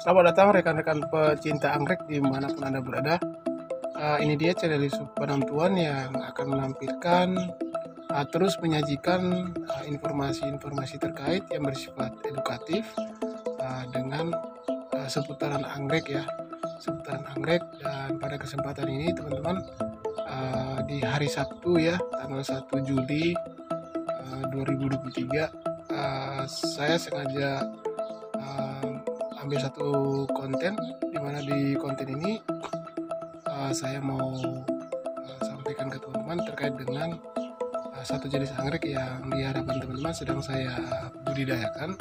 Selamat datang rekan-rekan pecinta anggrek dimanapun Anda berada. Ini dia channel Yusuf Penamtuan yang akan menampilkan terus menyajikan informasi-informasi terkait yang bersifat edukatif dengan seputaran anggrek ya, seputaran anggrek. Dan pada kesempatan ini teman-teman, di hari Sabtu ya, tanggal 1 Juli 2023, saya sengaja ambil satu konten, dimana di konten ini saya mau sampaikan ke teman-teman terkait dengan satu jenis anggrek yang di hadapan teman-teman sedang saya budidayakan.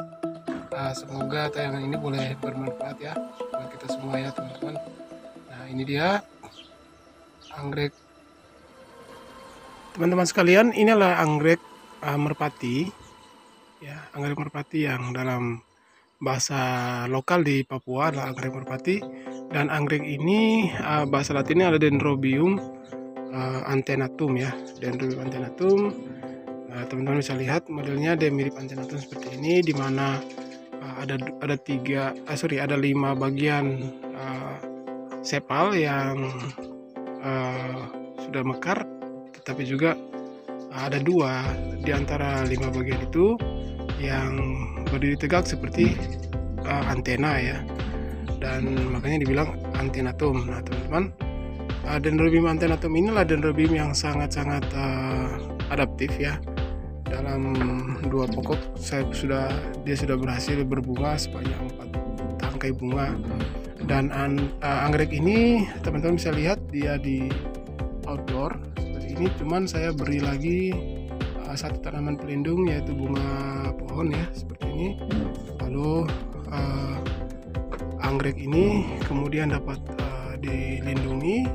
Semoga tayangan ini boleh bermanfaat ya buat kita semua ya teman-teman. Nah, ini dia anggrek teman-teman sekalian. Inilah anggrek merpati ya, anggrek merpati yang dalam bahasa lokal di Papua adalah anggrek merpati. Dan anggrek ini bahasa latinnya ada Dendrobium antenatum ya, Dendrobium antenatum. Teman-teman bisa lihat modelnya dia mirip antenatum seperti ini, dimana ada 5 bagian sepal yang sudah mekar, tetapi juga ada 2 di antara 5 bagian itu yang berdiri tegak seperti antena ya, dan makanya dibilang antenatum. Nah teman-teman, Dendrobium antenatum inilah Dendrobium yang sangat-sangat adaptif ya. Dalam 2 pokok dia sudah berhasil berbunga sebanyak 4 tangkai bunga. Dan anggrek ini teman-teman bisa lihat dia di outdoor seperti ini, cuman saya beri lagi satu tanaman pelindung yaitu bunga pohon ya seperti ini. Lalu anggrek ini kemudian dapat dilindungi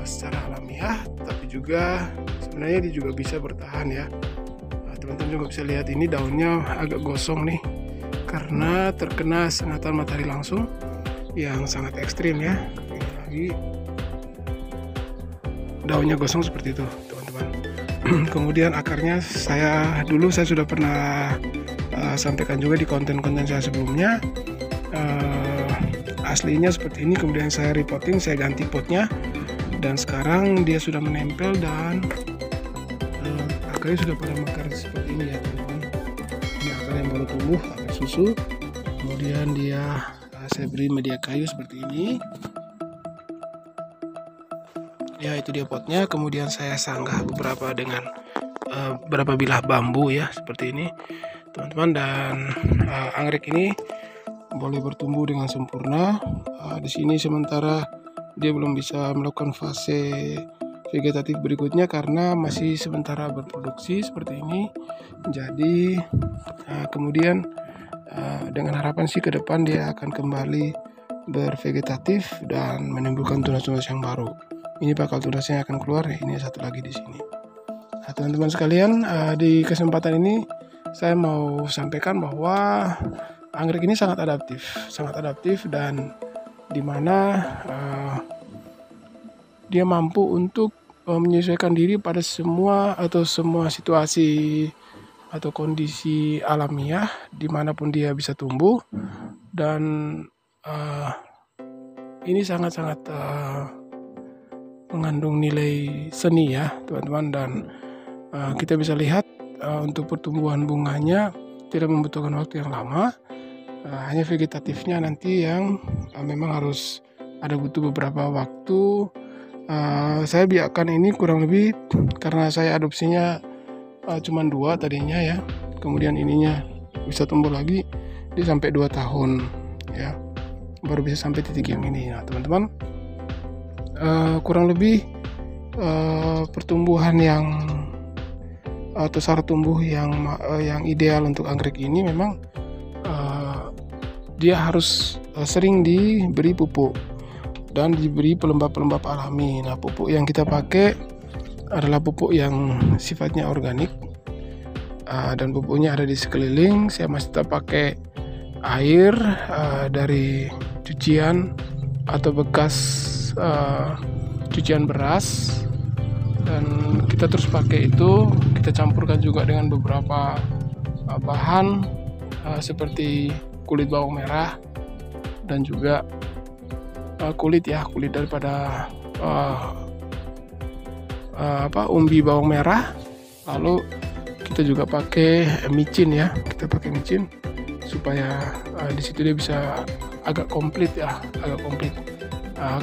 secara alamiah, tapi juga sebenarnya dia juga bisa bertahan ya. Teman-teman juga bisa lihat ini daunnya agak gosong nih karena terkena sengatan matahari langsung yang sangat ekstrim ya. Ini lagi daunnya gosong seperti itu teman-teman. Kemudian akarnya saya sudah pernah sampaikan juga di konten-konten saya sebelumnya. Aslinya seperti ini, kemudian saya repotting, saya ganti potnya, dan sekarang dia sudah menempel dan akarnya sudah pada mekar seperti ini ya teman-teman. Ini akar yang baru tumbuh, akar susu. Kemudian saya beri media kayu seperti ini. Ya, itu dia potnya. Kemudian saya sanggah beberapa dengan beberapa bilah bambu ya seperti ini teman-teman. Dan anggrek ini boleh bertumbuh dengan sempurna. Di sini sementara dia belum bisa melakukan fase vegetatif berikutnya karena masih sementara berproduksi seperti ini. Jadi kemudian dengan harapan sih ke depan dia akan kembali bervegetatif dan menimbulkan tunas-tunas yang baru. Ini bakal tunasnya akan keluar. Ini satu lagi di sini. Nah, teman-teman sekalian, di kesempatan ini saya mau sampaikan bahwa anggrek ini sangat adaptif dan dimana dia mampu untuk menyesuaikan diri pada semua situasi atau kondisi alamiah dimanapun dia bisa tumbuh. Dan ini sangat-sangat mengandung nilai seni ya teman-teman. Dan kita bisa lihat untuk pertumbuhan bunganya tidak membutuhkan waktu yang lama, hanya vegetatifnya nanti yang memang harus butuh beberapa waktu. Saya biarkan ini kurang lebih karena saya adopsinya cuma 2 tadinya ya, kemudian ininya bisa tumbuh lagi dia sampai 2 tahun ya, baru bisa sampai titik yang ini. Nah teman-teman, kurang lebih pertumbuhan atau syarat tumbuh yang ideal untuk anggrek ini memang dia harus sering diberi pupuk dan diberi pelembab-pelembab alami. Nah, pupuk yang kita pakai adalah pupuk yang sifatnya organik, dan pupuknya ada di sekeliling. Saya masih tetap pakai air dari cucian atau bekas cucian beras, dan kita terus pakai itu. Kita campurkan juga dengan beberapa bahan seperti kulit bawang merah dan juga kulit daripada umbi bawang merah. Lalu kita juga pakai micin ya, kita pakai micin supaya di situ dia bisa agak komplit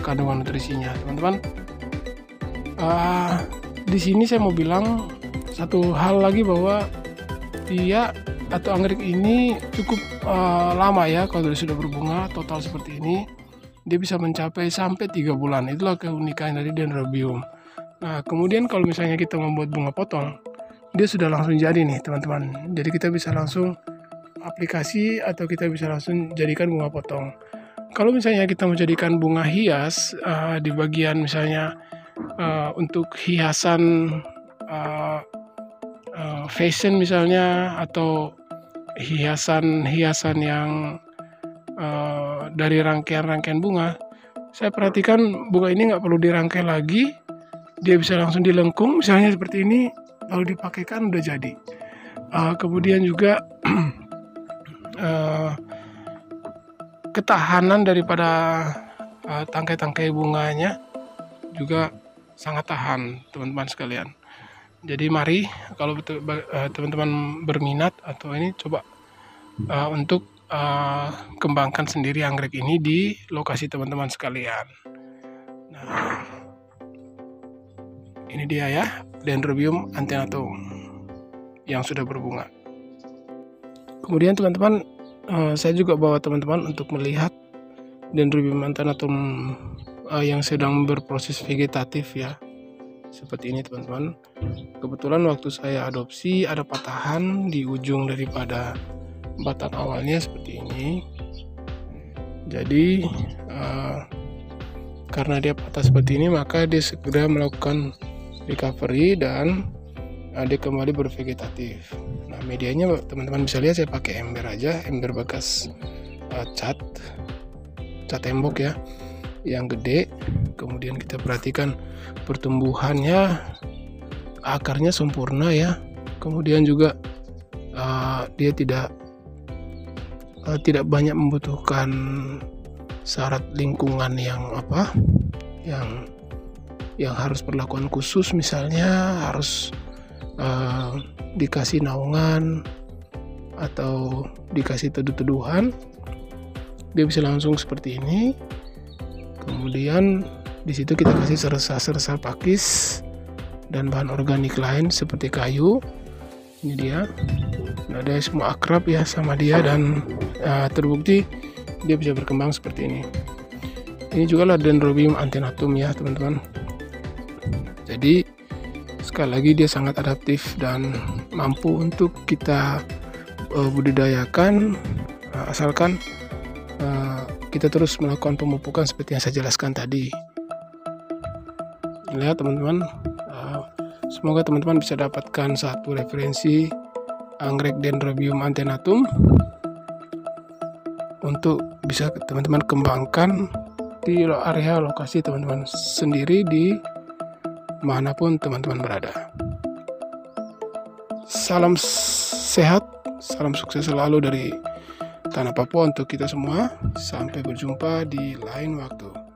kandungan nutrisinya, teman-teman. Di sini saya mau bilang satu hal lagi, bahwa dia atau anggrek ini cukup lama ya. Kalau dia sudah berbunga total seperti ini, dia bisa mencapai sampai 3 bulan. Itulah keunikan dari Dendrobium. Nah, kemudian kalau misalnya kita membuat bunga potong, dia sudah langsung jadi nih, teman-teman. Jadi kita bisa langsung aplikasi atau kita bisa langsung jadikan bunga potong. Kalau misalnya kita mau jadikan bunga hias di bagian misalnya untuk hiasan fashion misalnya, atau hiasan yang dari rangkaian bunga, saya perhatikan bunga ini nggak perlu dirangkai lagi, dia bisa langsung dilengkung misalnya seperti ini, lalu dipakaikan udah jadi. Kemudian juga ketahanan daripada tangkai-tangkai bunganya juga sangat tahan, teman-teman sekalian. Jadi mari kalau teman-teman berminat atau ini, coba untuk kembangkan sendiri anggrek ini di lokasi teman-teman sekalian. Nah, ini dia ya, Dendrobium antenatum yang sudah berbunga. Kemudian teman-teman, saya juga bawa teman-teman untuk melihat Dendrobium antenatum yang sedang berproses vegetatif ya, seperti ini teman-teman. Kebetulan waktu saya adopsi ada patahan di ujung daripada batang awalnya seperti ini. Jadi karena dia patah seperti ini, maka dia segera melakukan recovery dan dia kembali bervegetatif. Nah, medianya teman-teman bisa lihat saya pakai ember aja, ember bekas cat tembok ya, yang gede. Kemudian kita perhatikan pertumbuhannya, akarnya sempurna ya. Kemudian juga dia tidak banyak membutuhkan syarat lingkungan yang harus perlakuan khusus, misalnya harus dikasih naungan atau dikasih teduh-teduhan. Dia bisa langsung seperti ini. Kemudian di situ kita kasih seresa pakis dan bahan organik lain seperti kayu. Ini dia. Nah, dia semua akrab ya sama dia, dan terbukti dia bisa berkembang seperti ini. Ini juga lah Dendrobium antenatum ya, teman-teman. Jadi sekali lagi dia sangat adaptif dan mampu untuk kita budidayakan, asalkan kita terus melakukan pemupukan seperti yang saya jelaskan tadi. Lihat teman-teman, semoga teman-teman bisa dapatkan satu referensi anggrek Dendrobium antenatum untuk bisa teman-teman kembangkan di area lokasi teman-teman sendiri, di manapun teman-teman berada. Salam sehat, salam sukses selalu dari Tanah Papua untuk kita semua. Sampai berjumpa di lain waktu.